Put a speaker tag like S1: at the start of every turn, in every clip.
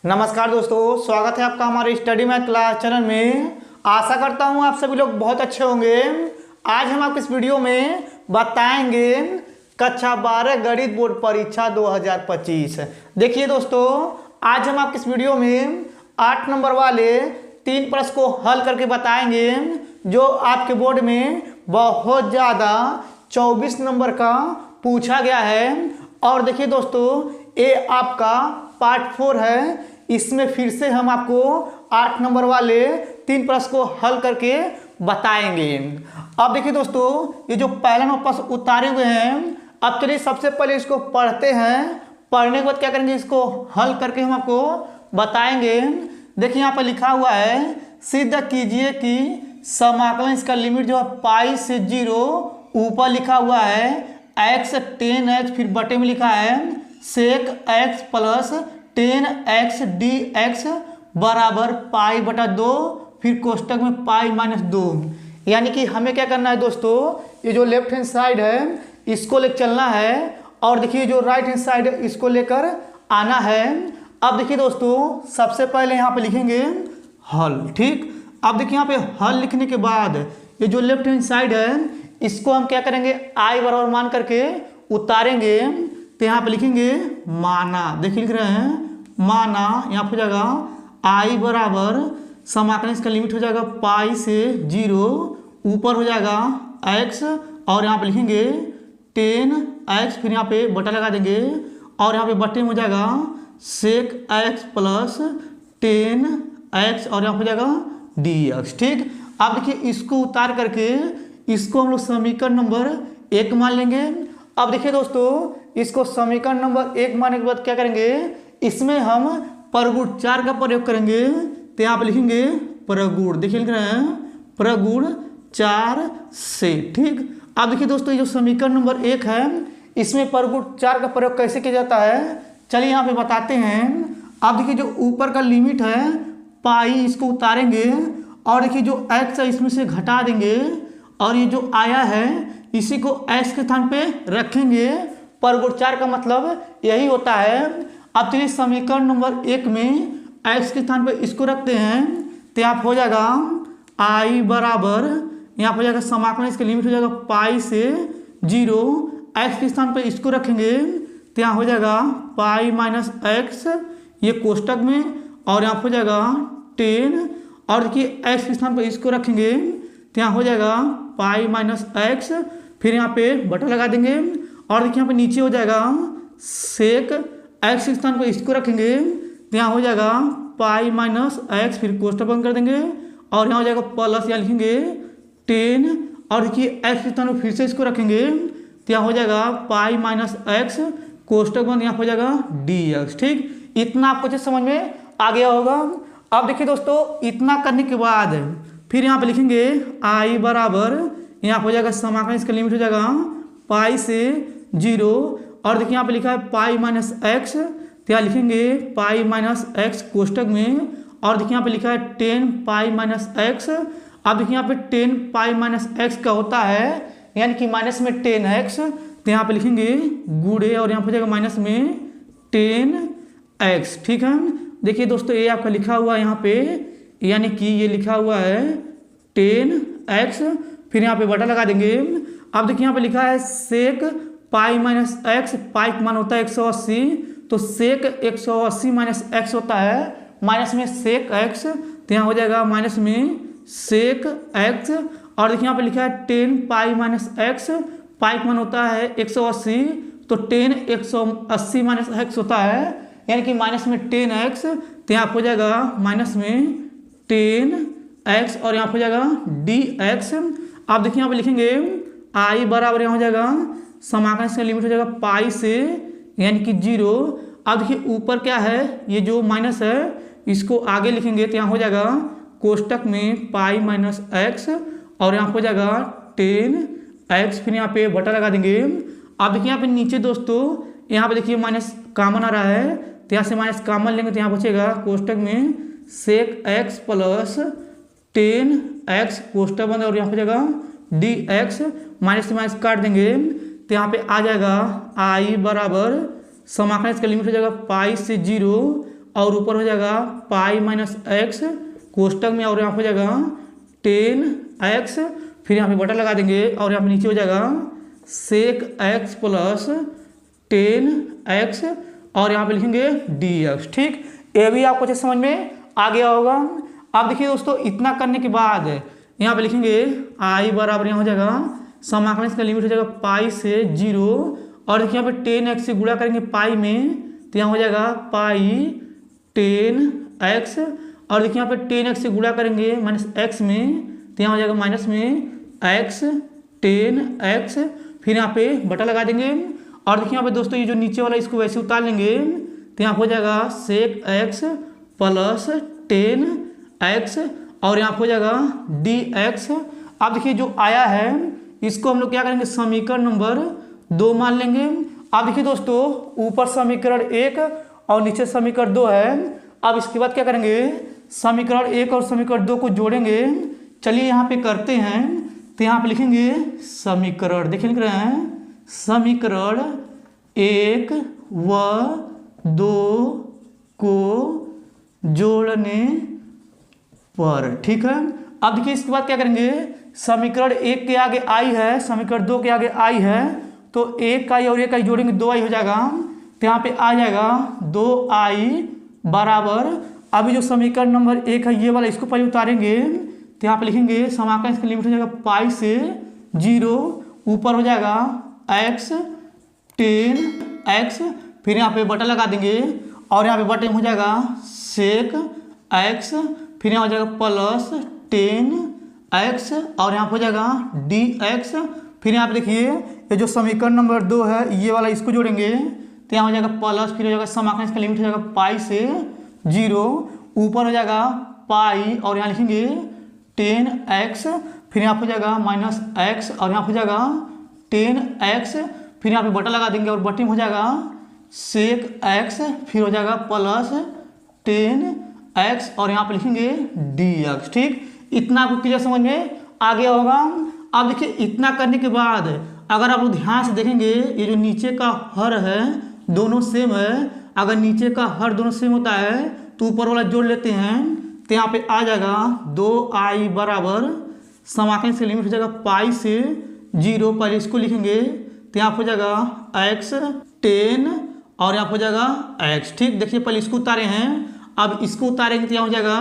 S1: नमस्कार दोस्तों, स्वागत है आपका हमारे स्टडी मैथ क्लास चैनल में। आशा करता हूँ आप सभी लोग बहुत अच्छे होंगे। आज हम आपको इस वीडियो में बताएंगे कक्षा 12 गणित बोर्ड परीक्षा 2025। देखिए दोस्तों, आज हम आपको इस वीडियो में 8 नंबर वाले 3 प्रश्न को हल करके बताएंगे जो आपके बोर्ड में बहुत ज़्यादा 24 नंबर का पूछा गया है। और देखिए दोस्तों, ये आपका पार्ट 4 है। इसमें फिर से हम आपको 8 नंबर वाले 3 प्रश्न को हल करके बताएंगे। अब देखिए दोस्तों, ये जो पहला नंबर प्रश्न उतारे हुए हैं, अब चलिए सबसे पहले इसको पढ़ते हैं। पढ़ने के बाद क्या करेंगे, इसको हल करके हम आपको बताएंगे। देखिए यहाँ पर लिखा हुआ है, सिद्ध कीजिए कि समाकलन इसका लिमिट जो है पाई से 0, ऊपर लिखा हुआ है x 10x, फिर बटे में लिखा है सेक x प्लस 10x dx बराबर पाई बटा 2, फिर कोष्टक में पाई माइनस 2। यानी कि हमें क्या करना है दोस्तों, ये जो लेफ्ट हैंड साइड है इसको लेकर चलना है, और देखिए जो राइट हैंड साइड है इसको लेकर आना है। अब देखिए दोस्तों, सबसे पहले यहाँ पे लिखेंगे हल। ठीक, अब देखिए यहाँ पे हल लिखने के बाद ये जो लेफ्ट हैंड साइड है इसको हम क्या करेंगे, आई बराबर मान करके उतारेंगे। तो यहाँ पे लिखेंगे माना। देखिए लिख रहे हैं माना, यहाँ पे हो जाएगा आई बराबर समाकलन इसका लिमिट हो जाएगा पाई से 0, ऊपर हो जाएगा x, और यहाँ पे लिखेंगे 10x, फिर यहाँ पे बटा लगा देंगे, और यहाँ पे बटे में हो जाएगा सेक x प्लस 10x, और यहाँ पे हो जाएगा dx। ठीक, अब देखिए इसको उतार करके इसको हम लोग समीकरण नंबर 1 मान लेंगे। अब देखिए दोस्तों, इसको समीकरण नंबर 1 मानने के बाद क्या करेंगे, इसमें हम परगुण 4 का प्रयोग करेंगे। तो यहाँ पे लिखेंगे परगुण। देखिए लिख रहे हैं परगुण 4 से। ठीक, अब देखिए दोस्तों, ये जो समीकरण नंबर 1 है इसमें परगुण 4 का प्रयोग कैसे किया जाता है, चलिए यहाँ पे बताते हैं। अब देखिए जो ऊपर का लिमिट है पाई, इसको उतारेंगे, और देखिए जो x है इसमें से घटा देंगे, और ये जो आया है इसी को x के स्थान पे रखेंगे। परगुण 4 का मतलब यही होता है। अब चलिए समीकरण नंबर 1 में x के स्थान पे इसको रखते हैं। तो यहाँ हो जाएगा i बराबर, यहाँ हो जाएगा समाकलन इसका लिमिट हो जाएगा पाई से 0, x के स्थान पे इसको रखेंगे। तो यहाँ हो जाएगा पाई माइनस x, ये कोष्टक में, और यहाँ हो जाएगा 10, और देखिए x के स्थान पे इसको रखेंगे। तो यहाँ हो जाएगा पाई माइनस x, फिर यहाँ पे बटा लगा देंगे, और देखिए यहाँ पे नीचे हो जाएगा सेक x के स्थान पर इसको रखेंगे। तो यहाँ हो जाएगा पाई माइनस x, फिर कोष्टक बंद कर देंगे, और यहाँ हो जाएगा प्लस, यहाँ लिखेंगे 10, और देखिए x के स्थान पर फिर से इसको रखेंगे। तो यहाँ हो जाएगा पाई माइनस x, कोष्टक बंद, यहाँ हो जाएगा dx। ठीक, इतना आपको अच्छे समझ में आ गया होगा। अब देखिए दोस्तों, इतना करने के बाद फिर यहाँ पे लिखेंगे i बराबर, यहाँ हो जाएगा समाकलन इसका लिमिट हो जाएगा पाई से 0, और देखिए यहाँ पे लिखा है पाई माइनस x। तो यहाँ लिखेंगे पाई माइनस x कोष्टक में, और देखिए यहाँ पे लिखा है 10 पाई माइनस x। अब देखिए यहाँ पे 10 पाई माइनस x का होता है, यानी कि माइनस में 10x। तो यहाँ पे लिखेंगे गुणे, और यहाँ पे जाएगा माइनस में 10x। ठीक है, देखिए दोस्तों ये आपका लिखा हुआ है यहाँ पे, यानी कि ये लिखा हुआ है 10x, फिर यहाँ पे बटा लगा देंगे। अब देखिए यहाँ पे लिखा है सेक पाई माइनस x, पाई का मान होता है 180, तो सेक 180 माइनस x होता है माइनस में सेक x। तो यहाँ हो जाएगा माइनस में सेक x, और देखिए यहाँ पे लिखा है 10 पाई माइनस x, पाई का मान होता है 180, तो 10 180 माइनस x होता है, यानी कि माइनस में 10x। तो यहाँ हो जाएगा माइनस में 10x, और यहाँ हो जाएगा dx। आप देखिए यहाँ पे लिखेंगे i बराबर, यहाँ हो जाएगा समाकलन इसका लिमिट हो जाएगा पाई से, यानी कि 0। अब देखिए ऊपर क्या है, ये जो माइनस है इसको आगे लिखेंगे। तो यहाँ हो जाएगा कोष्टक में पाई माइनस x, और यहाँ हो जाएगा 10x, फिर यहाँ पे बटा लगा देंगे। अब देखिए यहाँ पे नीचे दोस्तों, यहाँ पे देखिए माइनस कॉमन आ रहा है, तो यहाँ से माइनस कॉमन लेंगे, तो यहाँ बचेगा कोष्टक में सेक x प्लस 10x कोष्टक बंद, और यहाँ हो जाएगा dx, माइनस से माइनस काट देंगे। तो यहाँ पे आ जाएगा i बराबर समाकलन इसका लिमिट हो जाएगा पाई से 0, और ऊपर हो जाएगा पाई माइनस एक्स कोष्टक में, और यहाँ हो जाएगा 10x, फिर यहाँ पे बटा लगा देंगे और यहाँ पे नीचे हो जाएगा सेक एक्स प्लस 10x और यहाँ पे लिखेंगे dx। ठीक, ये भी आपको अच्छे समझ में आ गया होगा। अब देखिए दोस्तों, इतना करने के बाद यहाँ पे लिखेंगे i बराबर यहाँ हो जाएगा समाकलन इसका लिमिट हो जाएगा पाई से 0, और देखिए यहाँ पे 10x से गुणा करेंगे पाई में तो यहाँ हो जाएगा पाई 10x, और देखिए यहाँ पे 10x से गुणा करेंगे माइनस x में तो यहाँ हो जाएगा माइनस में x 10x, फिर यहाँ पे बटा लगा देंगे, और देखिए यहाँ पे दोस्तों ये जो नीचे वाला इसको वैसे उतार लेंगे तो यहाँ हो जाएगा सेक x प्लस 10x और यहाँ हो जाएगा dx। अब देखिए जो आया है इसको हम लोग क्या करेंगे, समीकरण नंबर 2 मान लेंगे। अब देखिए दोस्तों, ऊपर समीकरण 1 और नीचे समीकरण 2 है। अब इसके बाद क्या करेंगे, समीकरण 1 और समीकरण 2 को जोड़ेंगे। चलिए यहाँ पे करते हैं, तो यहाँ पे लिखेंगे समीकरण, देखिए लिख रहे हैं समीकरण 1 व 2 को जोड़ने पर। ठीक है, अब देखिए इसके बाद क्या करेंगे, समीकरण 1 के आगे i है, समीकरण 2 के आगे i है, तो 1i और 1i जोड़ेंगे 2i हो जाएगा, तो यहाँ पे आ जाएगा 2i बराबर, अभी जो समीकरण नंबर 1 है ये वाला इसको पहले उतारेंगे, तो यहाँ पे लिखेंगे समाकलन इसका लिमिट हो जाएगा पाई से 0, ऊपर हो जाएगा x 10x, फिर यहाँ पे बटा लगा देंगे और यहाँ पे बटे हो जाएगा सेक x, फिर यहाँ हो जाएगा प्लस 10x और यहाँ हो जाएगा dx। फिर यहाँ पे देखिए ये जो समीकरण नंबर 2 है ये वाला इसको जोड़ेंगे तो यहाँ हो जाएगा प्लस, फिर हो जाएगा समाकलन इसका लिमिट हो जाएगा पाई से 0, ऊपर हो जाएगा पाई और यहाँ लिखेंगे 10x, फिर यहाँ हो जाएगा माइनस x और यहाँ हो जाएगा 10x, फिर यहाँ पे बटा लगा देंगे और बटे में हो जाएगा सेक x, फिर हो जाएगा प्लस 10x और यहाँ पे लिखेंगे dx। ठीक, इतना आपको क्लियर समझ में आ गया होगा। अब देखिए इतना करने के बाद अगर आप लोग ध्यान से देखेंगे ये जो नीचे का हर है दोनों सेम है, अगर नीचे का हर दोनों सेम होता है तो ऊपर वाला जोड़ लेते हैं तो यहाँ पे आ जाएगा 2i बराबर समाकलन से लिमिट हो जाएगा पाई से 0, पहले इसको लिखेंगे तो यहाँ हो जाएगा x 10 और यहाँ हो जाएगा x। ठीक, देखिए पहले इसको उतारे हैं, अब इसको उतारेंगे तो यहाँ हो जाएगा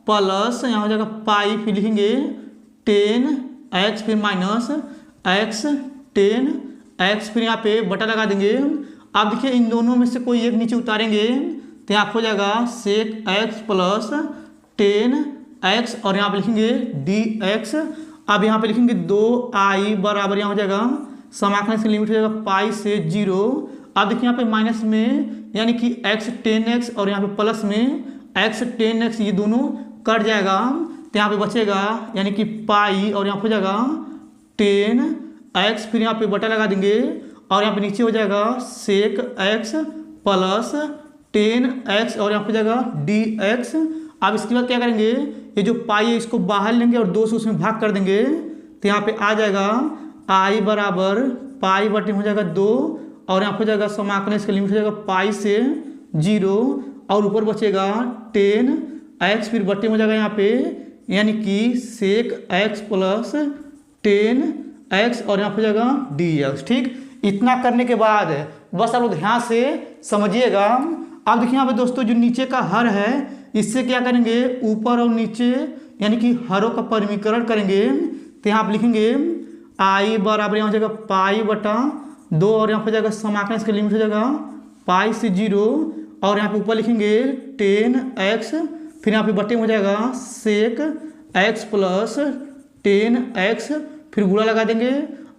S1: प्लस, यहाँ हो जाएगा पाई, फिर लिखेंगे 10x, फिर माइनस x 10x, फिर यहाँ पे बटा लगा देंगे। अब देखिए इन दोनों में से कोई एक नीचे उतारेंगे तो यहाँ हो जाएगा सेक x प्लस 10x और यहाँ पे लिखेंगे dx। अब यहाँ पे लिखेंगे 2i बराबर यहाँ हो जाएगा समाकलन से लिमिट हो जाएगा पाई से 0। अब देखिए यहाँ पे माइनस में यानी कि x 10x और यहाँ पे प्लस में x 10x, ये दोनों कट जाएगा तो यहाँ पे बचेगा यानी कि पाई और यहाँ हो जाएगा 10x, फिर यहाँ पे बटा लगा देंगे और यहाँ पे नीचे हो जाएगा सेक x प्लस 10x और यहाँ पे जाएगा dx। अब इसके बाद क्या करेंगे, ये जो पाई है इसको बाहर लेंगे और 2 से उसमें भाग कर देंगे तो यहाँ पे आ जाएगा i बराबर पाई बटे हो जाएगा 2 और यहाँ पे जाएगा समाकलन इसका लिमिट हो जाएगा पाई से 0 और ऊपर बचेगा 10x, फिर बटे हो जाएगा यहाँ पे यानी कि सेक x प्लस 10x और यहाँ पे जाएगा dx। ठीक, इतना करने के बाद बस आप लोग ध्यान से समझिएगा। अब देखिए यहाँ पे दोस्तों जो नीचे का हर है इससे क्या करेंगे, ऊपर और नीचे यानी कि हरों का परिमीकरण करेंगे तो यहाँ पे लिखेंगे i बराबर यहाँ हो जाएगा पाई बटा 2 और यहाँ पे जाएगा समाकलन इसका लिमिट हो जाएगा पाई से 0 और यहाँ पे ऊपर लिखेंगे 10x, फिर यहाँ पे बटे हो जाएगा सेक x प्लस 10x, फिर गुणा लगा देंगे।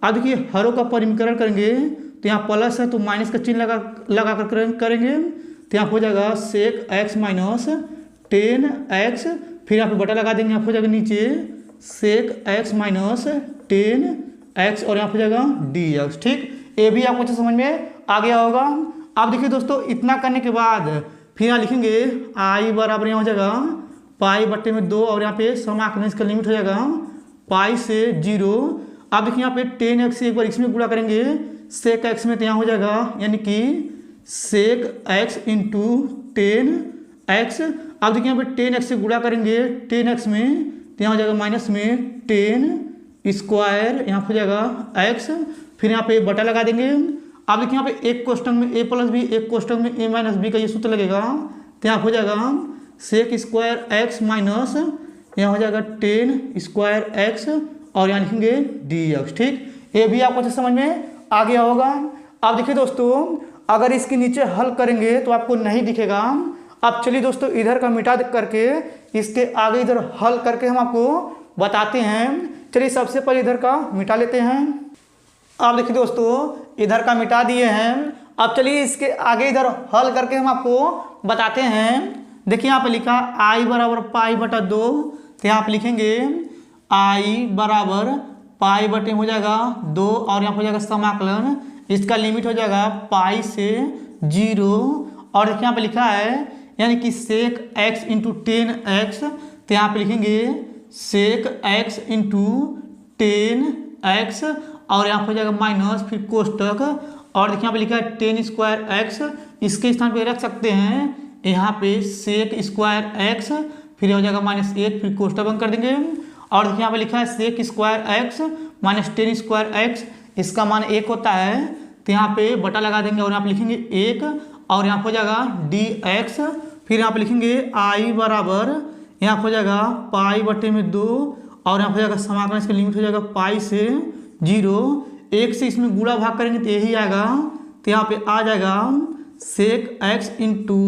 S1: अब देखिए हरों का परिमीकरण करेंगे तो यहाँ प्लस है तो माइनस का चिन्ह लगा कर करेंगे तो यहाँ हो जाएगा सेक x माइनस 10x, फिर यहाँ पे बटा लगा देंगे, यहाँ हो जाएगा नीचे सेक x माइनस 10x और यहाँ हो जाएगा dx। ठीक, ये भी आपको समझ में आ गया होगा। अब देखिए दोस्तों इतना करने के बाद फिर यहाँ लिखेंगे i बराबर यहाँ हो जाएगा पाई बटे में 2 और यहाँ पे समाकलन इसका लिमिट हो जाएगा पाई से 0। अब देखिए यहाँ पे 10x से एक बार इसमें गुणा करेंगे सेक x में तो यहाँ हो जाएगा यानी कि सेक x इंटू 10 एक्स। अब देखिए यहाँ पे 10x से गुणा करेंगे 10x में, तो यहाँ हो जाएगा माइनस में 10 स्क्वायर, यहाँ हो जाएगा x, फिर यहाँ पे बटा लगा देंगे। अब देखिए यहाँ पे एक कोष्टक में a प्लस बी, एक कोष्टक में a माइनस बी का ये सूत्र लगेगा, तो यहाँ हो जाएगा सेक स्क्वायर x माइनस यहाँ हो जाएगा 10 स्क्वायर x और यहाँ लिखेंगे dx। ठीक, ये भी आपको अच्छे समझ में आ गया होगा। अब देखिए दोस्तों, अगर इसके नीचे हल करेंगे तो आपको नहीं दिखेगा। अब चलिए दोस्तों, इधर का मिटा करके इसके आगे इधर हल करके हम आपको बताते हैं। चलिए सबसे पहले इधर का मिटा लेते हैं। अब देखिए दोस्तों, इधर का मिटा दिए हैं। अब चलिए इसके आगे इधर हल करके हम आपको बताते हैं। देखिए यहाँ पे लिखा i बराबर पाई बटा 2, तो यहाँ पे लिखेंगे i बराबर पाई बटे हो जाएगा 2 और यहाँ पे हो जाएगा समाकलन, इसका लिमिट हो जाएगा पाई से 0। और देखिए यहाँ पे लिखा है यानी कि सेक x इंटू 10x, तो यहाँ पे लिखेंगे सेक x इंटू 10x और यहाँ पे हो जाएगा माइनस, फिर कोष्टक, और देखिए यहाँ पे लिखा है 10 स्क्वायर x, इसके स्थान पे रख सकते हैं यहाँ पे सेक स्क्वायर x, फिर हो जाएगा माइनस 1, फिर कोष्टक बंद कर देंगे। और देखिए यहाँ पे लिखा है sec square x minus 10 square x, इसका मान 1 होता है, तो यहाँ पे बटा लगा देंगे और यहाँ पे लिखेंगे 1 और यहाँ पे हो जाएगा dx। फिर यहाँ पे लिखेंगे i बराबर यहाँ पे हो जाएगा पाई बटे में 2 और यहाँ पे हो जाएगा समाकलन, इसका लिमिट हो जाएगा पाई से 0। 1 से इसमें गुणा भाग करेंगे तो यही आएगा, तो यहाँ पे आ जाएगा सेक x इंटू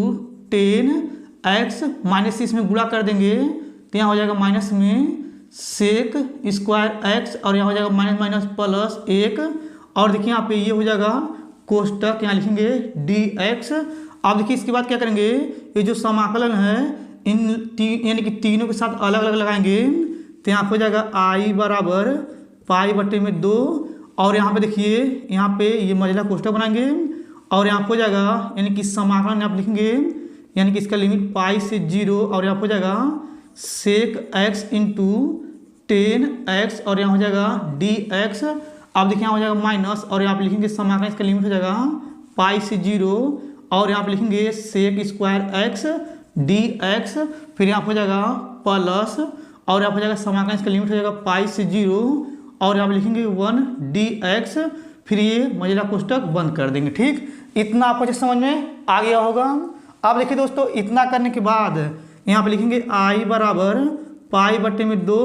S1: 10x माइनस से इसमें गुणा कर देंगे तो यहाँ हो जाएगा माइनस में सेक स्क्वायर x और यहाँ हो जाएगा माइनस माइनस प्लस 1। और देखिए यहाँ पे ये हो जाएगा कोष्टक, यहाँ लिखेंगे dx। अब देखिए इसके बाद क्या करेंगे, ये जो समाकलन है इन यानी कि तीनों के साथ अलग अलग लगाएंगे, तो यहाँ पे हो जाएगा i बराबर पाई बटे में 2 और यहाँ पे देखिए यहाँ पे ये मझला कोष्टक बनाएंगे और यहाँ पे हो जाएगा यानी कि समाकलन आप लिखेंगे यानी कि इसका लिमिट पाई से 0 और यहाँ पे हो जाएगा सेक x इंटू 10x और यहाँ हो जाएगा dx। अब देखिए यहाँ हो जाएगा माइनस और यहाँ पे लिखेंगे समाकलन, इसका लिमिट हो जाएगा पाई से 0 और यहाँ पे लिखेंगे सेक स्क्वायर x dx, फिर यहाँ पे हो जाएगा प्लस और यहाँ पे हो जाएगा समाकलन, इसका लिमिट हो जाएगा पाई से 0 और यहाँ पे लिखेंगे 1 dx, फिर ये मझला कोष्टक बंद कर देंगे। ठीक, इतना आपको अच्छे समझ में आ गया होगा। अब देखिए दोस्तों, इतना करने के बाद यहाँ पे लिखेंगे i बराबर पाई बटे में 2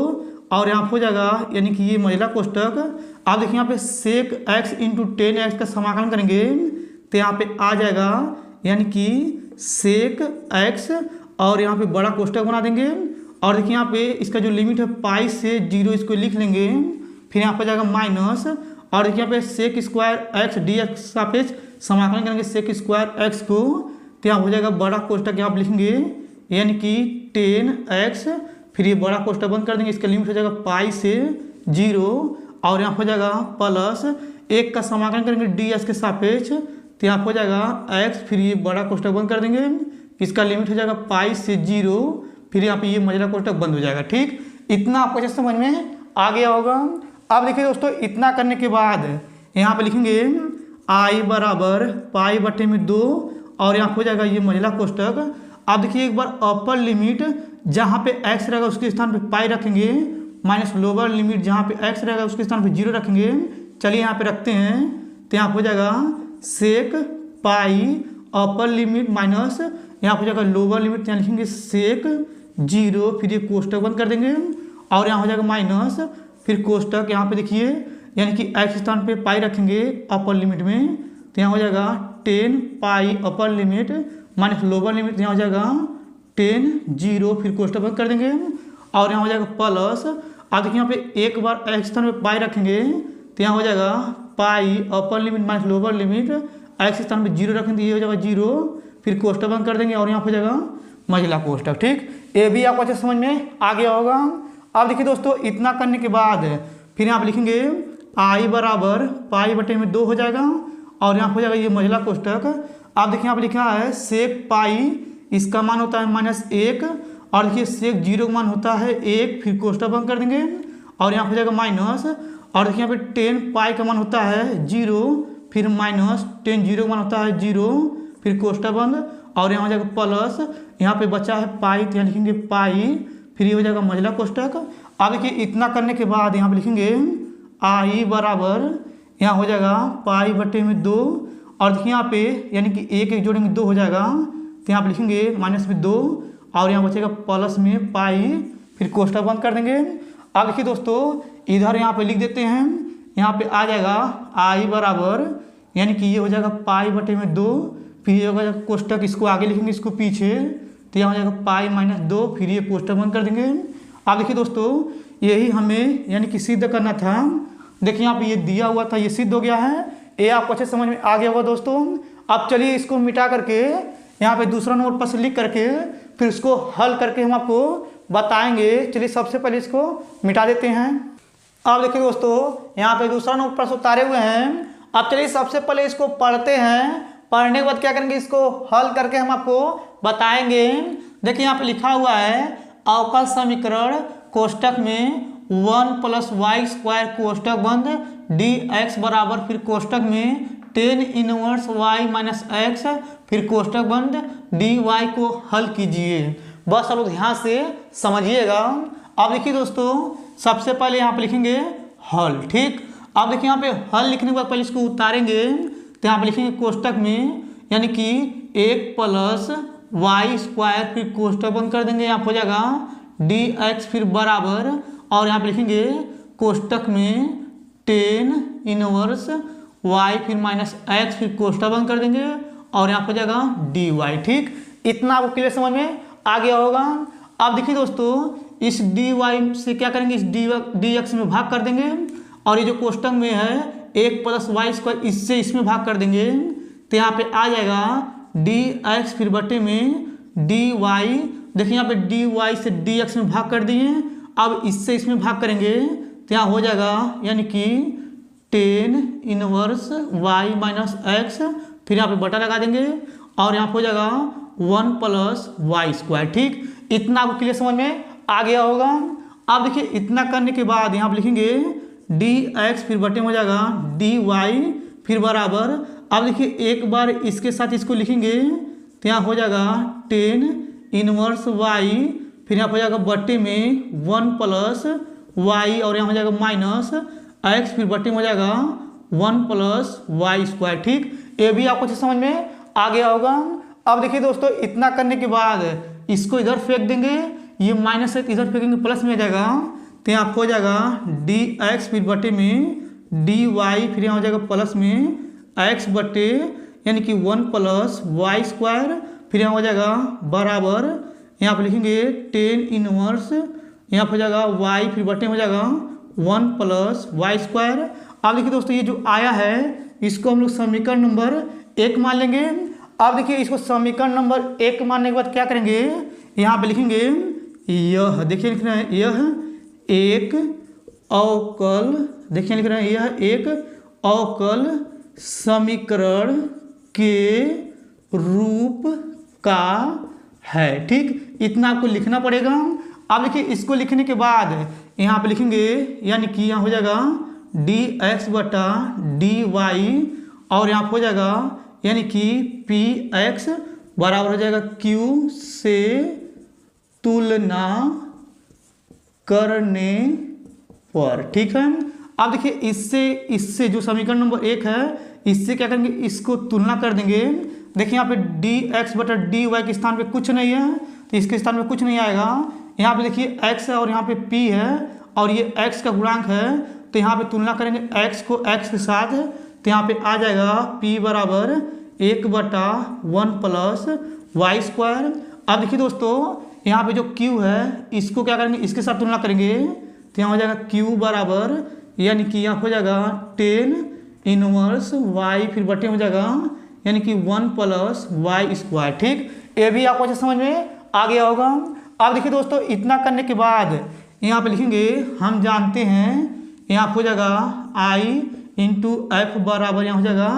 S1: और यहाँ पे हो जाएगा यानी कि ये मझला कोष्टक। अब देखिए यहाँ पे सेक x इंटू 10x का समाकलन करेंगे तो यहाँ पे आ जाएगा यानी कि सेक x और यहाँ पे बड़ा कोष्टक बना देंगे और देखिए यहाँ पे इसका जो लिमिट है पाई से 0, इसको लिख लेंगे, फिर यहाँ पे जाएगा माइनस और देखिए यहाँ पे सेक स्क्वायर x dx सापेक्ष समाकलन करेंगे सेक स्क्वायर x को, तो यहाँ हो जाएगा बड़ा कोष्टक यहाँ पे लिखेंगे यानी कि 10x, फिर ये बड़ा कोष्टक बंद कर देंगे, इसका लिमिट हो जाएगा पाई से 0 और यहाँ हो जाएगा प्लस 1 का समाकलन करेंगे ds के सापेक्ष, तो यहाँ हो जाएगा x, फिर ये बड़ा कोष्टक बंद कर देंगे, इसका लिमिट हो जाएगा पाई से 0, फिर यहाँ पे ये मझला कोष्टक बंद हो जाएगा। ठीक, इतना आपको अच्छे समझ में आ गया होगा। अब देखिए दोस्तों, इतना करने के बाद यहाँ पे लिखेंगे i बराबर पाई बटे में 2 और यहाँ हो जाएगा ये मझला कोष्टक। अब देखिए एक बार अपर लिमिट जहाँ पे x रहेगा उसके स्थान पे पाई रखेंगे, माइनस लोअर लिमिट जहाँ पे x रहेगा उसके स्थान पे 0 रखेंगे। चलिए यहाँ पे रखते हैं, तो यहाँ हो जाएगा सेक पाई अपर लिमिट माइनस यहाँ हो जाएगा लोअर लिमिट, यहाँ लिखेंगे सेक 0, फिर ये कोष्टक बंद कर देंगे और यहाँ हो जाएगा माइनस, फिर कोष्टक यहाँ पे देखिए यानी कि x स्थान पे पाई रखेंगे अपर लिमिट में, तो यहाँ हो जाएगा 10 pi upper limit minus lower limit, यहाँ हो जाएगा 10 0, फिर कोष्टक बंद कर देंगे और यहाँ हो जाएगा प्लस। अब देखिए यहाँ पे एक बार x स्थान पे पाई रखेंगे तो यहाँ हो जाएगा pi upper limit minus lower limit, x स्थान पे 0 रखेंगे ये हो जाएगा 0, फिर कोष्टक बंद कर देंगे और यहाँ हो जाएगा मझला कोष्टक। ठीक, ये भी आपको अच्छे समझ में आ गया होगा। अब देखिए दोस्तों, इतना करने के बाद फिर यहाँ पे लिखेंगे i बराबर पाई बटे में 2 हो जाएगा और यहाँ हो जाएगा ये मझला कोष्टक। अब देखिए यहाँ पे लिखा है सेक पाई, इसका मान होता है -1 और देखिए सेक 0 का मान होता है 1, फिर कोष्टक बंद कर देंगे और यहाँ हो जाएगा माइनस और देखिए यहाँ पे 10 पाई का मान होता है 0, फिर माइनस 10 0 का मान होता है 0, फिर कोष्टक बंद और यहाँ हो जाएगा प्लस, यहाँ पे बचा है पाई तो यहाँ लिखेंगे पाई, फिर ये हो जाएगा मझला कोष्टक। अब देखिए इतना करने के बाद यहाँ पे लिखेंगे आई बराबर यहाँ हो जाएगा पाई बटे में 2, और देखिए यहाँ पे यानी कि एक एक जोड़ेंगे 2 हो जाएगा, तो यहाँ पे लिखेंगे माइनस में 2 और यहाँ बचेगा प्लस में पाई, फिर कोष्टक बंद कर देंगे। अब देखिए दोस्तों इधर यहाँ पे लिख देते हैं, यहाँ पे आ जाएगा आई बराबर यानी कि ये हो जाएगा पाई बटे में 2, फिर ये होगा कोष्टक इसको आगे लिखेंगे इसको पीछे, तो यहाँ हो जाएगा पाई माइनस 2, फिर ये कोष्टक बंद कर देंगे। अब देखिए दोस्तों यही हमें यानी कि सिद्ध करना था। देखिए यहाँ पे ये दिया हुआ था, ये सिद्ध हो गया है, ये आपको अच्छे समझ में आ गया होगा दोस्तों। अब चलिए इसको मिटा करके यहाँ पे दूसरा नोट पर से लिख करके फिर इसको हल करके हम आपको बताएंगे। चलिए सबसे पहले इसको मिटा देते हैं। अब देखिए दोस्तों यहाँ पे दूसरा नोट पर उतारे हुए हैं। अब चलिए सबसे पहले इसको पढ़ते हैं, पढ़ने के बाद क्या करेंगे इसको हल करके हम आपको बताएंगे। देखिए यहाँ पे लिखा हुआ है अवकल समीकरण कोष्टक में 1 + y² कोष्टक बंद dx बराबर फिर कोष्टक में 10 इनवर्स y माइनस x फिर कोष्टक बंद dy को हल कीजिए। बस अब ध्यान से समझिएगा। अब देखिए दोस्तों सबसे पहले यहाँ पे लिखेंगे हल, ठीक। अब देखिए यहाँ पे हल लिखने के बाद पहले इसको उतारेंगे, तो यहाँ पे लिखेंगे कोष्टक में यानी कि 1 + y² फिर कोष्टक बंद कर देंगे, यहाँ हो जाएगा dx फिर बराबर और यहाँ पे लिखेंगे कोष्टक में 10 इनवर्स y फिर माइनस x फिर कोष्टक बंद कर देंगे और यहाँ हो जाएगा dy, ठीक। इतना आपको क्लियर समझ में आ गया होगा। अब देखिए दोस्तों इस dy से क्या करेंगे, इस dx में भाग कर देंगे और ये जो कोष्टक में है 1 + y² इससे इसमें भाग कर देंगे, तो यहाँ पे आ जाएगा dx फिर बटे में dy। देखिए यहाँ पे dy से dx में भाग कर दिए, अब इससे इसमें भाग करेंगे तो यहाँ हो जाएगा यानी कि 10 इनवर्स y माइनस x, फिर यहाँ पे बटा लगा देंगे और यहाँ हो जाएगा 1 + y², ठीक। इतना आपको क्लियर समझ में आ गया होगा। अब देखिए इतना करने के बाद यहाँ पे लिखेंगे dx फिर बटे में हो जाएगा dy फिर बराबर। अब देखिए एक बार इसके साथ इसको लिखेंगे तो यहाँ हो जाएगा 10 इनवर्स y फिर यहाँ हो जाएगा बटे में 1 + y और यहाँ हो जाएगा माइनस x फिर बटे में हो जाएगा 1 + y², ठीक। ये भी आपको अच्छे समझ में आ गया होगा। अब देखिए दोस्तों इतना करने के बाद इसको इधर फेंक देंगे, ये माइनस है इधर फेंकेंगे प्लस में आ जाएगा, तो यहाँ हो जाएगा dx फिर बटे में dy फिर यहाँ हो जाएगा प्लस में x बटे यानी कि 1 + y² फिर यहाँ हो जाएगा बराबर, यहाँ पे लिखेंगे 10 इनवर्स यहाँ हो जाएगा y फिर बटे हो जाएगा 1 + y²। अब देखिए दोस्तों ये जो आया है इसको हम लोग समीकरण नंबर 1 मान लेंगे। अब देखिए इसको समीकरण नंबर 1 मानने के बाद क्या करेंगे, यहाँ पे लिखेंगे यह, देखिए लिख रहे हैं यह एक अवकल, देखिए लिख रहे हैं यह एक अवकल समीकरण के रूप का है, ठीक। इतना आपको लिखना पड़ेगा। अब देखिए इसको लिखने के बाद यहाँ पे लिखेंगे यानी कि यहाँ हो जाएगा dx बटा dy और यहाँ हो जाएगा यानी कि px बराबर हो जाएगा q से तुलना करने पर, ठीक है। अब देखिए इससे जो समीकरण नंबर 1 है इससे क्या करेंगे, इसको तुलना कर देंगे। देखिए यहाँ पे dx बटा dy के स्थान पे कुछ नहीं है तो इसके स्थान पे कुछ नहीं आएगा। यहाँ पे देखिए x है और यहाँ पे p है और ये x का गुणांक है, तो यहाँ पे तुलना करेंगे x को x के साथ, तो यहाँ पे आ जाएगा p बराबर 1 बटा 1 + y²। अब देखिए दोस्तों यहाँ पे जो q है इसको क्या करेंगे, इसके साथ तुलना करेंगे तो यहाँ हो जाएगा q बराबर यानी कि यहाँ हो जाएगा 10 इनवर्स y फिर बटे हो जाएगा यानी कि 1 + y², ठीक। ये भी आपको अच्छा समझ में आ गया होगा। अब देखिए दोस्तों इतना करने के बाद यहाँ पे लिखेंगे हम जानते हैं यहाँ हो जाएगा i × f बराबर यहाँ हो जाएगा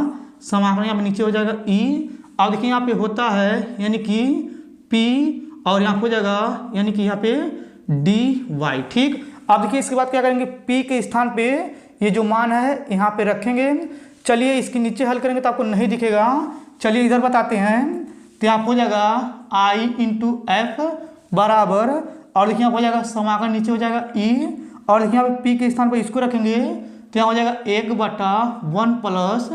S1: समाकलन यहाँ पे नीचे हो जाएगा e। अब देखिए यहाँ पे होता है यानी कि p और यहाँ हो जाएगा यानी कि यहाँ पे dy, ठीक। अब देखिए इसके बाद क्या करेंगे, p के स्थान पे ये जो मान है यहाँ पे रखेंगे। चलिए इसके नीचे हल करेंगे तो आपको नहीं दिखेगा, चलिए इधर बताते हैं। तो यहाँ हो जाएगा आई इंटू एफ बराबर, और देखिए यहाँ हो जाएगा समाकलन नीचे हो जाएगा ई, और देखिए यहाँ पे पी के स्थान पर इसको रखेंगे तो यहाँ हो जाएगा 1/1 प्लस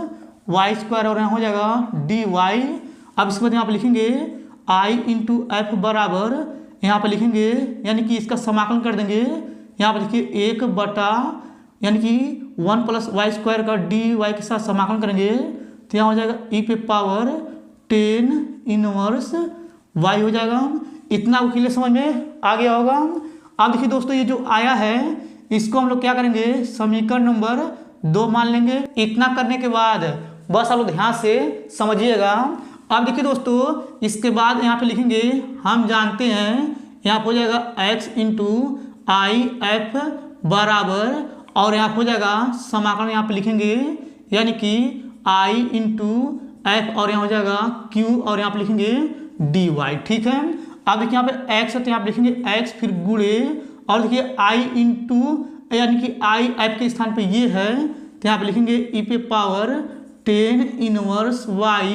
S1: वाई स्क्वायर, और यहाँ हो जाएगा डी वाई। अब इसके बाद यहाँ पे लिखेंगे आई इंटू एफ बराबर, यहाँ पे लिखेंगे यानी कि इसका समाकलन कर देंगे, यहाँ पे देखिए 1 यानी कि 1 प्लस वाई स्क्वायर का डी वाई के साथ समाकलन करेंगे तो यहाँ हो जाएगा ई पे पावर 10 इनवर्स वाई हो जाएगा। इतना आपको क्लियर समझ में आ गया होगा। अब देखिए दोस्तों ये जो आया है इसको हम लोग क्या करेंगे, समीकरण नंबर 2 मान लेंगे। इतना करने के बाद बस आप लोग ध्यान से समझिएगा। अब देखिए दोस्तों इसके बाद यहाँ पे लिखेंगे, हम जानते हैं यहाँ पे हो जाएगा x इंटू आई एफ बराबर, और यहाँ हो जाएगा समाकलन यहाँ पे लिखेंगे यानी कि i इंटू एफ, और यहाँ हो जाएगा q, और यहाँ पे लिखेंगे dy। ठीक है। अब देखिए यहाँ पे x है तो यहाँ पे लिखेंगे x फिर गुणे, और देखिए i इंटू यानी कि आई एफ के स्थान पे ये है तो यहाँ पे लिखेंगे ई पे पावर 10 इनवर्स y,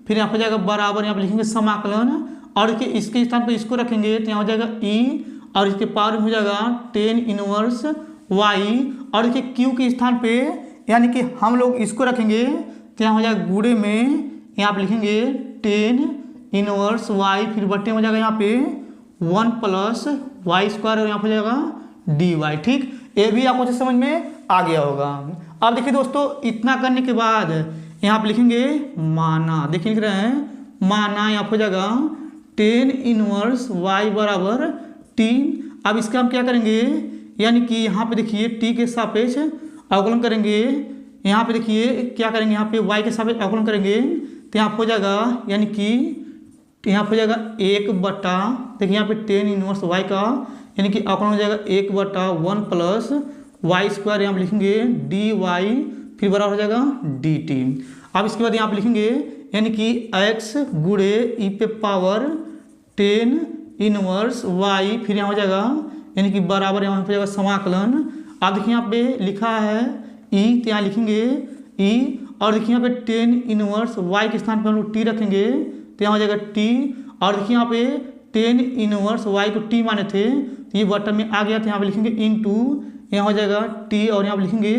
S1: फिर यहाँ पे जाएगा बराबर, यहाँ पे लिखेंगे समाकलन, और देखिए इसके स्थान पे इसको रखेंगे तो यहाँ हो जाएगा e, और इसके पावर में हो जाएगा 10 इनवर्स y, और देखिए q के स्थान पे यानी कि हम लोग इसको रखेंगे तो यहाँ हो जाएगा गुणे में, यहाँ पे लिखेंगे 10 इनवर्स y, फिर बट्टे में हो जाएगा यहाँ पे 1 प्लस वाई स्क्वायर, और यहाँ पे हो जाएगा डी वाई। ठीक, ये भी आपको अच्छे समझ में आ गया होगा। अब देखिए दोस्तों इतना करने के बाद यहाँ पे लिखेंगे माना, देखिए लिख रहे हैं माना, यहाँ पे हो जाएगा 10 इनवर्स y बराबर t। अब इसका हम क्या करेंगे, यानी कि यहाँ पे देखिए t के सापेक्ष अवकलन करेंगे, यहाँ पे देखिए क्या करेंगे, यहाँ पे y के सापेक्ष अवकलन करेंगे तो यहाँ हो जाएगा यानी कि यहाँ पे हो जाएगा 1 देखिए यहाँ पे 10 इनवर्स y का यानी कि अवकलन हो जाएगा 1/1 प्लस वाई स्क्वायर, यहाँ पे लिखेंगे डी वाई, फिर बराबर हो जाएगा डी टी। अब इसके बाद यहाँ पे लिखेंगे यानी कि x गुणे ई पे पावर 10 इनवर्स y, फिर यहाँ हो जाएगा यानी कि बराबर, यहाँ पे जाएगा समाकलन। अब देखिए यहाँ पे लिखा है e तो यहाँ लिखेंगे e, और देखिए यहाँ पे 10 इनवर्स y के स्थान पर हम लोग t रखेंगे तो यहाँ हो जाएगा t, और देखिए यहाँ पे 10 इनवर्स y को t माने थे तो ये बटन में आ गया तो यहाँ पे लिखेंगे इनटू, यहाँ हो जाएगा t, और यहाँ पे लिखेंगे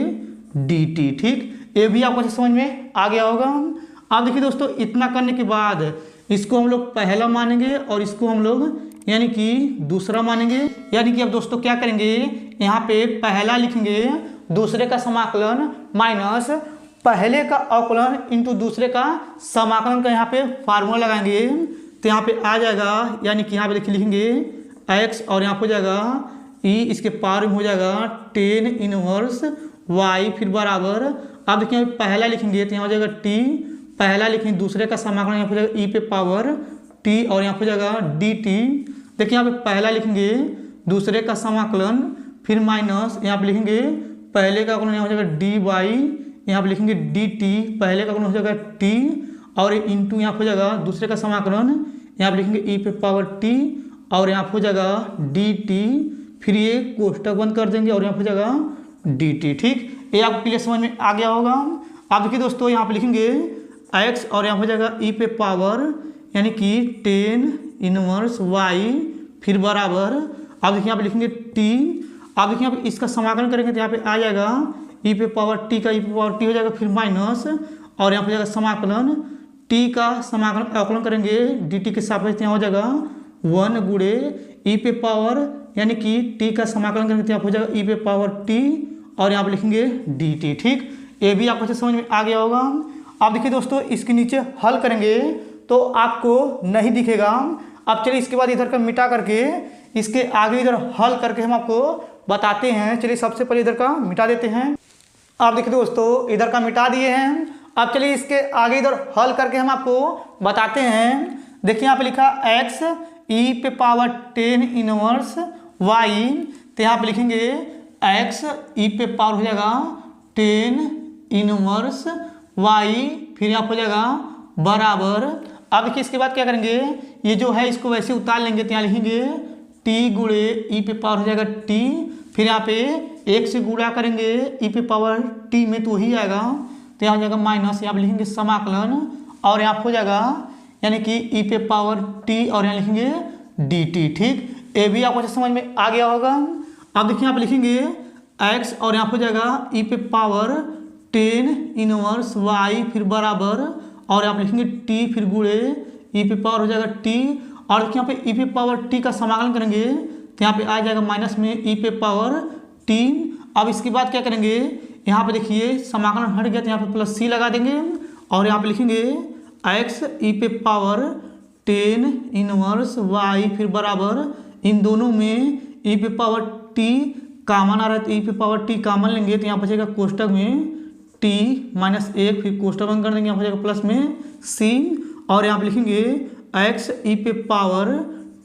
S1: dt। ठीक, ये भी आपको अच्छे समझ में आ गया होगा। अब देखिए दोस्तों इतना करने के बाद इसको हम लोग पहला मानेंगे और इसको हम लोग यानी कि दूसरा मानेंगे। यानी कि अब दोस्तों क्या करेंगे, यहाँ पे पहला लिखेंगे, दूसरे का समाकलन माइनस पहले का अवकलन इंटू दूसरे का समाकलन का यहाँ पे फार्मूला लगाएंगे तो यहाँ पे आ जाएगा, यानी कि यहाँ पे देखिए लिखेंगे x, और यहाँ पे हो जाएगा e, इसके पावर में हो जाएगा 10 इनवर्स y, फिर बराबर। अब देखिए यहाँ पे पहला लिखेंगे तो यहाँ हो जाएगा t, पहला लिखेंगे, दूसरे का समाकलन यहाँ पे हो जाएगा e पे पावर t, और यहाँ पे हो जाएगा dt। देखिए यहाँ पे पहला लिखेंगे, दूसरे का समाकलन, फिर माइनस यहाँ पे लिखेंगे पहले का अवकलन यहाँ हो जाएगा dy, यहाँ पे लिखेंगे dt, पहले का अवकलन हो जाएगा t, और इंटू यहाँ पे हो जाएगा दूसरे का समाकलन, यहाँ पे लिखेंगे e पे पावर t, और यहाँ पे हो जाएगा dt, फिर ये कोष्टक बंद कर देंगे और यहाँ पे हो जाएगा dt। ठीक, ये आपको क्लियर समझ में आ गया होगा। आप देखिए दोस्तों यहाँ पे लिखेंगे x, और यहाँ पे हो जाएगा e पे पावर यानी कि 10 इनवर्स y, फिर बराबर। अब देखिए यहाँ पे लिखेंगे t, अब देखिए यहाँ पे इसका समाकलन करेंगे तो यहाँ पे आ जाएगा e पे पावर t का e पे पावर t हो जाएगा, फिर माइनस, और यहाँ पे जाएगा समाकलन, t का समाकलन अवकलन करेंगे dt के सापेक्ष, यहाँ हो जाएगा 1 गुणे e पे पावर यानी कि t का समाकलन करेंगे तो यहाँ हो जाएगा e पे पावर t, और यहाँ पे लिखेंगे dt। ठीक, ये भी आपको समझ में आ गया होगा। अब देखिए दोस्तों इसके नीचे हल करेंगे तो आपको नहीं दिखेगा। अब चलिए इसके बाद इधर का मिटा करके इसके आगे इधर हल करके हम आपको बताते हैं। चलिए सबसे पहले इधर का मिटा देते हैं। आप देखिए दोस्तों इधर का मिटा दिए हैं। अब चलिए इसके आगे इधर हल करके हम आपको बताते हैं। देखिए यहाँ पे लिखा x e पे पावर 10 इनवर्स y, तो यहाँ पे लिखेंगे x e पे पावर हो जाएगा 10 इनवर्स y, फिर यहाँ पे हो जाएगा बराबर। अब देखिए इसके बाद क्या करेंगे, ये जो है इसको वैसे उतार लेंगे तो यहाँ लिखेंगे t गुणे e पे पावर हो जाएगा t, फिर यहाँ पे 1 से गुणा करेंगे e पे पावर t में तो वही आएगा तो यहाँ हो जाएगा माइनस, यहाँ पे लिखेंगे समाकलन, और यहाँ पे हो जाएगा यानी कि ई पे पावर टी और यहाँ लिखेंगे डी टी। ठीक, ये भी आपको समझ में आ गया होगा। अब देखिए यहाँ पे लिखेंगे x और यहाँ हो जाएगा ई पे पावर 10 इनवर्स y फिर बराबर और यहाँ पे लिखेंगे t फिर गुणे ई पे पावर हो जाएगा t और देखिए यहाँ पे ई पे पावर t का समाकलन करेंगे तो यहाँ पे आ जाएगा माइनस में ई पे पावर t। अब इसके बाद क्या करेंगे, यहाँ पे देखिए समाकलन हट गया तो यहाँ पे प्लस c लगा देंगे और यहाँ पे लिखेंगे x ई पे पावर 10 इनवर्स y फिर बराबर इन दोनों में ई पे पावर t कॉमन आ रहा है तो ई पे पावर t कॉमन लेंगे तो यहाँ बचेगा कोष्टक में t माइनस 1 फिर कोष्टक बंद कर देंगे, यहाँ बचेगा प्लस में c और यहाँ पे लिखेंगे x ई पे पावर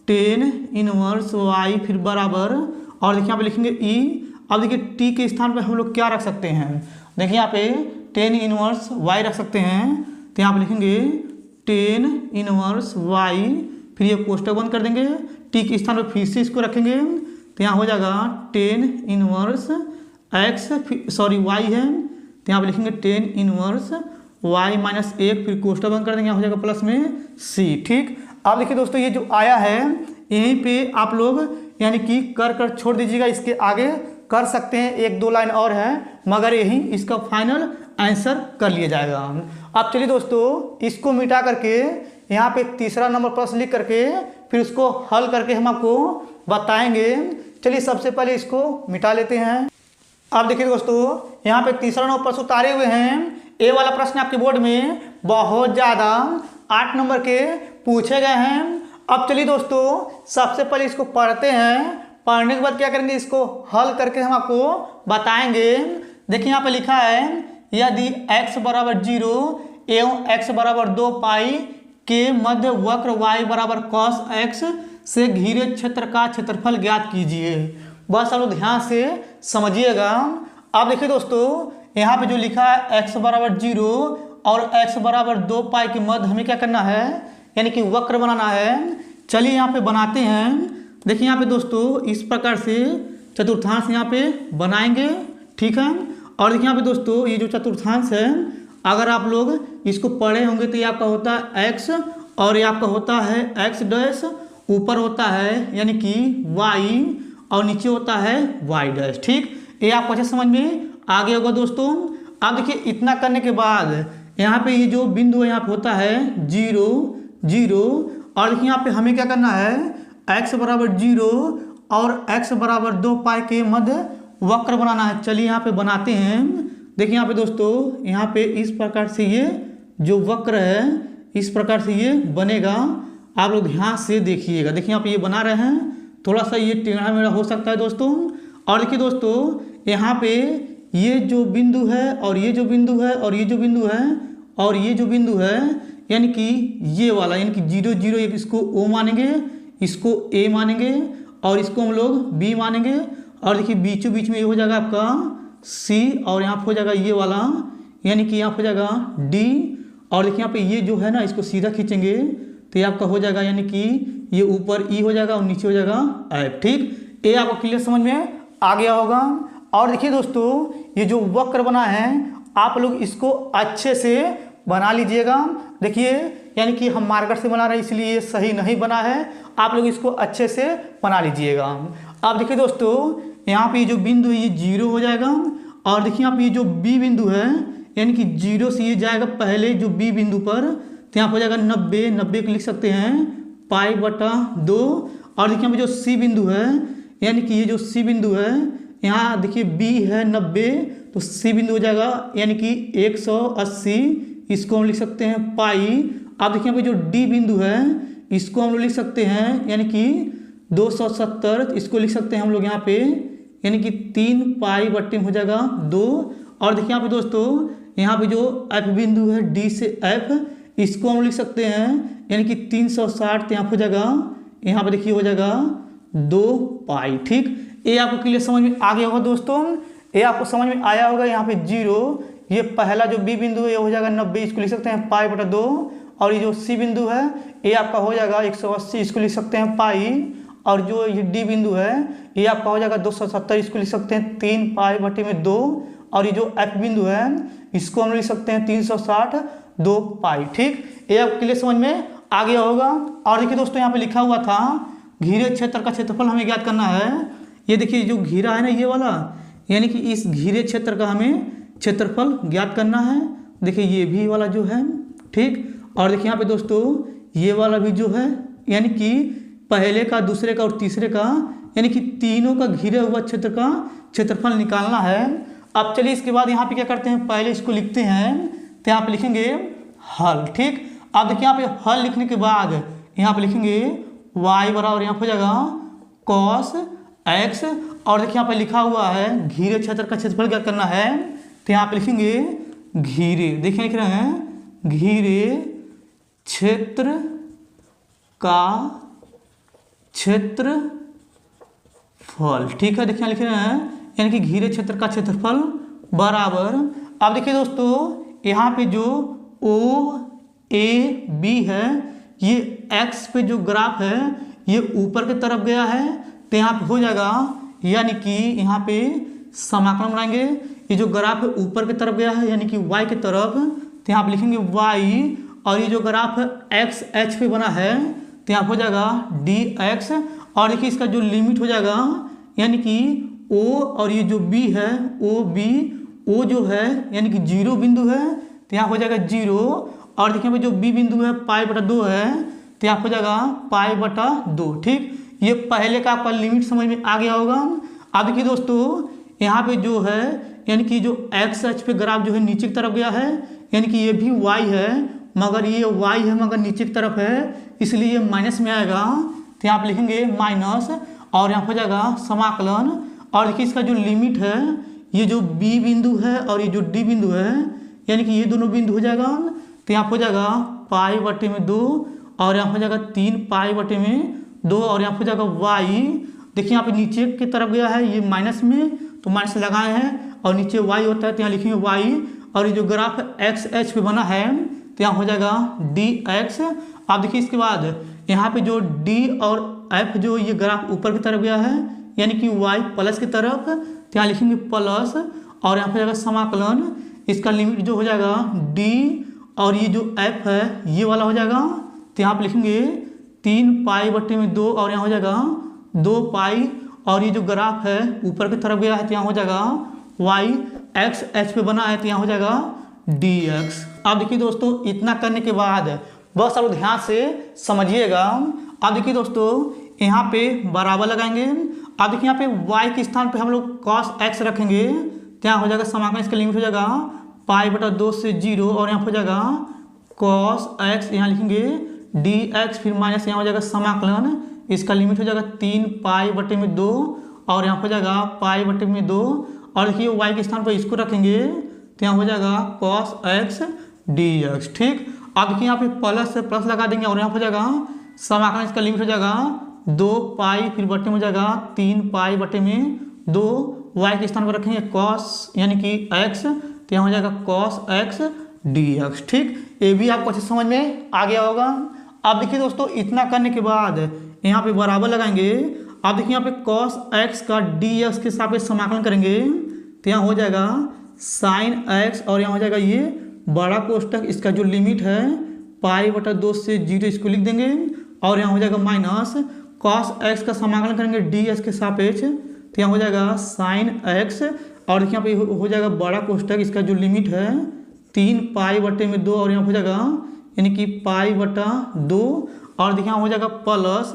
S1: 10 इनवर्स y फिर बराबर और देखिए यहाँ पे लिखेंगे e। अब देखिए t के स्थान पे हम लोग क्या रख सकते हैं, देखिए यहाँ पे 10 इनवर्स y रख सकते हैं तो यहाँ पे लिखेंगे 10 इनवर्स y फिर ये कोष्टक बंद कर देंगे, t के स्थान पर फिर से इसको रखेंगे तो यहाँ हो जाएगा 10 इनवर्स x सॉरी y है तो यहाँ पे लिखेंगे 10 इनवर्स y माइनस 1 फिर कोष्टक बंद कर देंगे, यहाँ हो जाएगा प्लस में c। ठीक, अब देखिए दोस्तों ये जो आया है यहीं पे आप लोग यानी कि कर छोड़ दीजिएगा, इसके आगे कर सकते हैं, एक दो लाइन और है मगर यही इसका फाइनल आंसर कर लिया जाएगा। अब चलिए दोस्तों इसको मिटा करके यहाँ पे तीसरा नंबर प्रश्न लिख करके फिर उसको हल करके हम आपको बताएंगे। चलिए सबसे पहले इसको मिटा लेते हैं। अब देखिए दोस्तों यहाँ पे तीसरा नंबर प्रश्न उतारे हुए हैं। ए वाला प्रश्न आपके बोर्ड में बहुत ज़्यादा 8 नंबर के पूछे गए हैं। अब चलिए दोस्तों सबसे पहले इसको पढ़ते हैं, पढ़ने के बाद क्या करेंगे इसको हल करके हम आपको बताएंगे। देखिए यहाँ पे लिखा है यदि x बराबर 0 एवं x बराबर 2 पाई के मध्य वक्र y बराबर cos x से घिरे क्षेत्र का क्षेत्रफल ज्ञात कीजिए। बस आप लोग ध्यान से समझिएगा। अब देखिए दोस्तों यहाँ पे जो लिखा है x बराबर 0 और x बराबर 2 पाई के मध्य हमें क्या करना है, यानी कि वक्र बनाना है। चलिए यहाँ पे बनाते हैं। देखिए यहाँ पे दोस्तों इस प्रकार से चतुर्थांश यहाँ पे बनाएंगे, ठीक है। और देखिए यहाँ पे दोस्तों ये जो चतुर्थांश है अगर आप लोग इसको पढ़े होंगे तो ये आपका होता है x और ये आपका होता है x डैश, ऊपर होता है यानी कि y और नीचे होता है y डैश। ठीक, ये आपको अच्छे समझ में आ गया होगा दोस्तों। अब देखिए इतना करने के बाद यहाँ पे ये जो बिंदु है यहाँ पे होता है 0 0 और देखिए यहाँ पे हमें क्या करना है x बराबर 0 और x बराबर 2 पाई के मध्य वक्र बनाना है। चलिए यहाँ पे बनाते हैं। देखिए यहाँ पे दोस्तों यहाँ पे इस प्रकार से ये जो वक्र है इस प्रकार से ये बनेगा। आप लोग ध्यान से देखिएगा। देखिए यहाँ पे ये बना रहे हैं, थोड़ा सा ये टेढ़ा मेढ़ा हो सकता है दोस्तों। और देखिए दोस्तों यहाँ पे ये जो बिंदु है और ये जो बिंदु है और ये जो बिंदु है और ये जो बिंदु है यानी कि ये वाला यानी कि 0 0 इसको O मानेंगे, इसको A मानेंगे और इसको हम लोग B मानेंगे। और देखिए बीचों बीच में ये हो जाएगा आपका C और यहाँ पे हो जाएगा ये वाला यानी कि यहाँ पे हो जाएगा D। और देखिए यहाँ पे ये जो है ना इसको सीधा खींचेंगे तो ये आपका हो जाएगा यानी कि ये ऊपर E हो जाएगा और नीचे हो जाएगा F। ठीक, ये आपको क्लियर समझ में आ गया होगा। और देखिए दोस्तों ये जो वक्र बना है आप लोग इसको अच्छे से बना लीजिएगा। देखिए यानी कि हम मार्कर से बना रहे हैं इसलिए ये सही नहीं बना है, आप लोग इसको अच्छे से बना लीजिएगा। अब देखिए दोस्तों यहाँ पे ये जो बिंदु है ये 0 हो जाएगा और देखिए यहाँ पे ये जो B बिंदु है यानी कि 0 से ये जाएगा पहले जो B बिंदु पर तो यहाँ हो जाएगा 90 90 को लिख सकते हैं पाई बटा 2। और देखिए यहाँ पे जो C बिंदु है यानी कि ये जो C बिंदु है यहाँ देखिए B है 90 तो C बिंदु हो जाएगा यानी कि 180, इसको हम लिख सकते हैं पाई। अब देखिए यहाँ पे जो D बिंदु है इसको हम लोग लिख सकते हैं यानी कि 270, इसको लिख सकते हैं हम लोग यहाँ पे यानी कि 3 पाई बट्टे में हो जाएगा 2। और देखिए यहाँ पे दोस्तों यहाँ पे जो F बिंदु है D से F इसको हम लिख सकते हैं यानी कि 360 यहाँ पे हो जाएगा, यहाँ पे देखिए हो जाएगा 2 पाई। ठीक, ये आपको क्लियर समझ में आ गया होगा दोस्तों। ये आपको समझ में आया होगा। यहाँ पे 0 ये पहला जो B बिंदु है ये हो जाएगा 90, इसको लिख सकते हैं पाई बटा 2। और ये जो C बिंदु है ये आपका हो जाएगा 180, इसको लिख सकते हैं पाई। और जो ये D बिंदु है ये आपका हो जाएगा 270, इसको लिख सकते हैं 3 पाई बटे में 2। और ये जो F बिंदु है इसको हम लिख सकते हैं 360 2 पाई। ठीक, ये आपको क्लियर समझ में आ गया होगा। और देखिए दोस्तों यहाँ पे लिखा हुआ था घिरे क्षेत्र का क्षेत्रफल हमें ज्ञात करना है। ये देखिए जो घिरा है ना ये वाला, यानी कि इस घिरे क्षेत्र का हमें क्षेत्रफल ज्ञात करना है। देखिए ये भी वाला जो है, ठीक। और देखिए यहाँ पे दोस्तों ये वाला भी जो है, यानी कि पहले का, दूसरे का और तीसरे का, यानी कि तीनों का घिरे हुआ क्षेत्र का क्षेत्रफल निकालना है। अब चलिए इसके बाद यहाँ पे क्या करते हैं, पहले इसको लिखते हैं। तो यहाँ पे लिखेंगे हल, ठीक। अब देखिए यहाँ पे हल लिखने के बाद यहाँ पे लिखेंगे y बराबर यहाँ पे हो जाएगा cos x। और देखिए यहाँ पे लिखा हुआ है घिरे क्षेत्र का क्षेत्रफल क्या करना है, तो यहाँ पे लिखेंगे घिरे, देखिए लिख रहे हैं घिरे क्षेत्र का क्षेत्रफल, ठीक है। देखिए लिख रहे हैं यानी कि घिरे क्षेत्र का क्षेत्रफल बराबर। अब देखिए दोस्तों यहाँ पे जो OAB है, ये x पे जो ग्राफ है ये ऊपर की तरफ गया है, तो यहाँ पे हो जाएगा, यानी कि यहाँ पे समाकलन बनाएंगे। ये जो ग्राफ है ऊपर की तरफ गया है यानी कि y की तरफ, तो यहाँ पे लिखेंगे y। और ये जो ग्राफ है x h पे बना है, तो यहाँ पे हो जाएगा dx। और देखिए इसका जो लिमिट हो जाएगा, यानी कि O और ये जो B है OB, O जो है यानी कि 0 बिंदु है, तो यहाँ हो जाएगा 0। और देखिए पे जो B बिंदु है π/2 है, तो यहाँ हो जाएगा π/2, ठीक। ये पहले का आपका लिमिट समझ में आ गया होगा। अब देखिए दोस्तों यहाँ पे जो है, यानी कि जो एक्स अक्ष पे ग्राफ जो है नीचे की तरफ गया है, यानी कि ये भी y है, मगर ये y है मगर नीचे की तरफ है, इसलिए ये माइनस में आएगा। तो यहाँ पे लिखेंगे माइनस, और यहाँ हो जाएगा समाकलन। और देखिए इसका जो लिमिट है, ये जो B बिंदु है और ये जो D बिंदु है, यानी कि ये दोनों बिंदु हो जाएगा, तो यहाँ हो जाएगा π/2, और यहाँ हो जाएगा 3π/2, और यहाँ हो जाएगा y। देखिए यहाँ पे नीचे की तरफ गया है ये माइनस में, तो माइनस लगाए हैं, और नीचे y होता है तो यहाँ लिखेंगे y। और ये जो ग्राफ एक्स एच पे बना है, तो यहाँ हो जाएगा dx। अब देखिए इसके बाद यहाँ पे जो d और f जो ये ग्राफ ऊपर की तरफ गया है, यानी कि y प्लस की तरफ, तो यहाँ लिखेंगे प्लस, और यहाँ पे जाएगा समाकलन। इसका लिमिट जो हो जाएगा d, और ये जो f है ये वाला हो जाएगा, तो यहाँ पे लिखेंगे 3π/2, और यहाँ हो जाएगा 2π। और ये जो ग्राफ है ऊपर की तरफ गया है, तो यहाँ हो जाएगा y एक्स एच पे बना है, तो यहाँ हो जाएगा dx। अब देखिए दोस्तों इतना करने के बाद बहुत सारे ध्यान से समझिएगा। अब देखिए दोस्तों यहाँ पे बराबर लगाएंगे। अब देखिए यहाँ पे y के स्थान पे हम लोग cos x रखेंगे, तो यहाँ हो जाएगा समाकलन। इसका लिमिट हो जाएगा π/2 से 0, और यहाँ हो जाएगा cos x, यहाँ लिखेंगे dx, फिर माइनस यहाँ हो जाएगा समाकलन। इसका लिमिट हो जाएगा 3π/2, और यहाँ हो जाएगा π/2। और देखिए y के स्थान पर इसको रखेंगे, तो यहाँ हो जाएगा cos x dx, ठीक। अब देखिए यहाँ पे प्लस से प्लस लगा देंगे, और यहाँ हो जाएगा समाकलन। इसका लिमिट हो जाएगा 2π, फिर बटे में हो जाएगा 3π/2। y के स्थान पर रखेंगे cos यानी कि x, तो यहाँ हो जाएगा cos x dx, ठीक। ये भी आपको अच्छे समझ में आ गया होगा। अब देखिए दोस्तों इतना करने के बाद यहाँ पे बराबर लगाएंगे। अब देखिए यहाँ पे cos x का dx के सापेक्ष समाकलन करेंगे, तो यहाँ हो जाएगा sin x, और यहाँ हो जाएगा ये बड़ा कोष्टक, इसका जो लिमिट है π/2 से 0, इसको लिख देंगे। और यहाँ हो जाएगा माइनस cos x का समाकलन करेंगे ds के सापेक्ष, तो यहाँ हो जाएगा sin x। और देखिए यहाँ पे हो जाएगा बड़ा कोष्टक, इसका जो लिमिट है 3π/2, और यहाँ हो जाएगा यानी कि π/2। और देखिए यहाँ हो जाएगा प्लस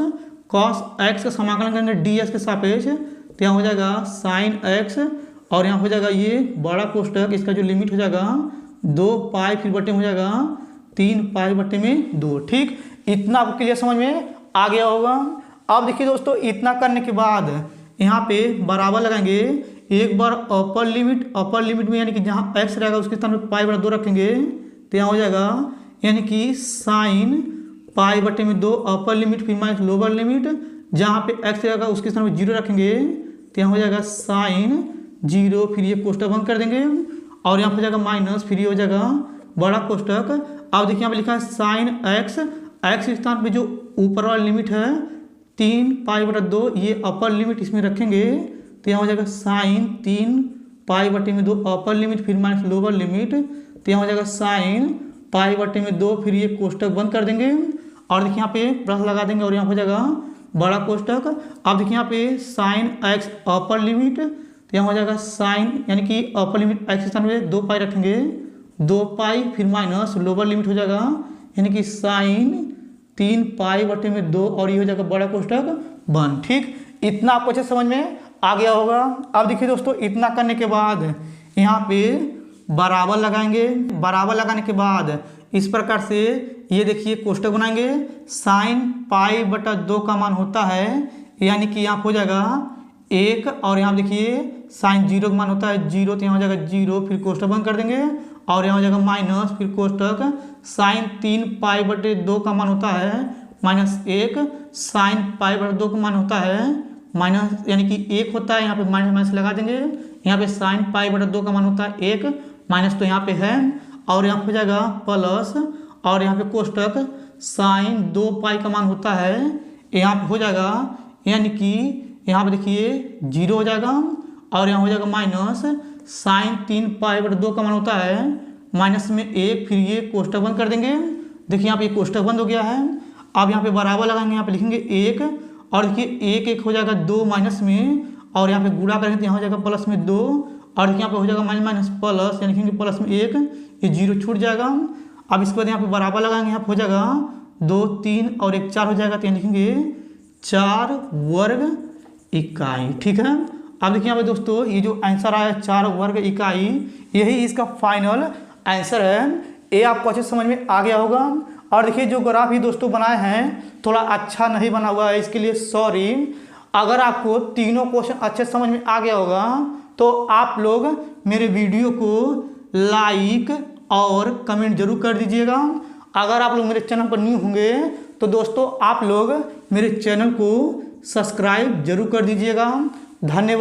S1: cos x का समाकलन करेंगे ds के सापेक्ष, तो यहाँ हो जाएगा sin x। और यहाँ हो जाएगा ये बड़ा कोष्टक, इसका जो लिमिट हो जाएगा 2π, फिर बटे हो जाएगा 3π/2, ठीक। इतना आपको क्लियर समझ में आ गया होगा। अब देखिए दोस्तों इतना करने के बाद यहाँ पे बराबर लगाएंगे। एक बार अपर लिमिट में यानी कि जहाँ x रहेगा उसके स्थान पे π/2 रखेंगे, तो यहाँ हो जाएगा यानी कि sin π/2 अपर लिमिट, फिर माइनस लोअर लिमिट, जहाँ पे x रहेगा उसके स्थान पे 0 रखेंगे, तो यहाँ हो जाएगा sin 0, फिर ये कोष्टक बंद कर देंगे, और यहाँ हो जाएगा माइनस, फिर ये हो जाएगा बड़ा कोष्टक। अब देखिए यहाँ पे लिखा है sin x, x के स्थान पे जो ऊपर वाला लिमिट है 3π/2, ये अपर लिमिट इसमें रखेंगे, तो यहाँ हो जाएगा sin 3π/2 अपर लिमिट, फिर माइनस लोअर लिमिट, तो यहाँ हो जाएगा sin π/2, फिर ये कोष्टक बंद कर देंगे। और देखिए यहाँ पे प्लस लगा देंगे और यहाँ हो जाएगा बड़ा कोष्टक। अब देखिए यहाँ पे साइन एक्स अपर लिमिट, तो यहाँ हो जाएगा साइन यानी कि अपर लिमिट एक्स के स्थान पे 2 पाई रखेंगे, 2 पाई फिर माइनस लोअर लिमिट हो जाएगा यानी कि साइन 3 पाई बटे में 2 और ये हो जाएगा बड़ा कोष्टक 1। ठीक, इतना आपको अच्छे समझ में आ गया होगा। अब देखिए दोस्तों, इतना करने के बाद यहाँ पे बराबर लगाएंगे। बराबर लगाने के बाद इस प्रकार से ये देखिए कोष्टक बनाएंगे। साइन पाई बटा 2 का मान होता है यानी कि यहाँ हो जाएगा 1 और यहाँ देखिए साइन 0 का मान होता है 0, तो यहाँ हो जाएगा 0 फिर कोष्टक बंद कर देंगे और यहाँ हो जाएगा माइनस फिर कोष्टक। साइन 3 पाई बटे 2 का मान होता है -1, साइन पाई बटे 2 का मान होता है माइनस यानी कि 1 होता है, यहाँ पे माइनस माइनस लगा देंगे। यहाँ पे साइन पाई बटा 2 का मान होता है 1, माइनस तो यहाँ पे है और यहाँ हो जाएगा प्लस और यहाँ पे कोष्टक साइन 2 पाई का मान होता है यहाँ पे हो जाएगा यानी कि यहाँ पे देखिए 0 हो जाएगा और यहाँ हो जाएगा माइनस साइन 3 पाई बटा 2 का मान होता है माइनस में 1, फिर ये कोष्टक बंद कर देंगे। देखिए यहाँ पे कोष्टक बंद हो गया है। अब यहाँ पे बराबर लगाएंगे, यहाँ पे लिखेंगे 1 और देखिए 1 1 हो जाएगा 2 माइनस में और यहाँ पे गुणा करेंगे तो यहाँ हो जाएगा प्लस में 2 और देखिए यहाँ पे हो जाएगा माइनस माइनस प्लस यानी लिखेंगे प्लस में 1, ये 0 छूट जाएगा। अब इसके बाद यहाँ पे बराबर लगाएंगे, यहाँ पे हो जाएगा 2 3 और 1 4 हो जाएगा, तो यहाँ लिखेंगे 4 वर्ग इकाई। ठीक है, अब देखिए यहाँ पे दोस्तों ये जो आंसर आया 4 वर्ग इकाई, यही इसका फाइनल आंसर है। ये आपको अच्छे समझ में आ गया होगा। और देखिए जो ग्राफ ये दोस्तों बनाए हैं थोड़ा अच्छा नहीं बना हुआ है, इसके लिए सॉरी। अगर आपको तीनों क्वेश्चन अच्छे समझ में आ गया होगा तो आप लोग मेरे वीडियो को लाइक और कमेंट जरूर कर दीजिएगा। अगर आप लोग मेरे चैनल पर न्यू होंगे तो दोस्तों आप लोग मेरे चैनल को सब्सक्राइब जरूर कर दीजिएगा। धन्यवाद।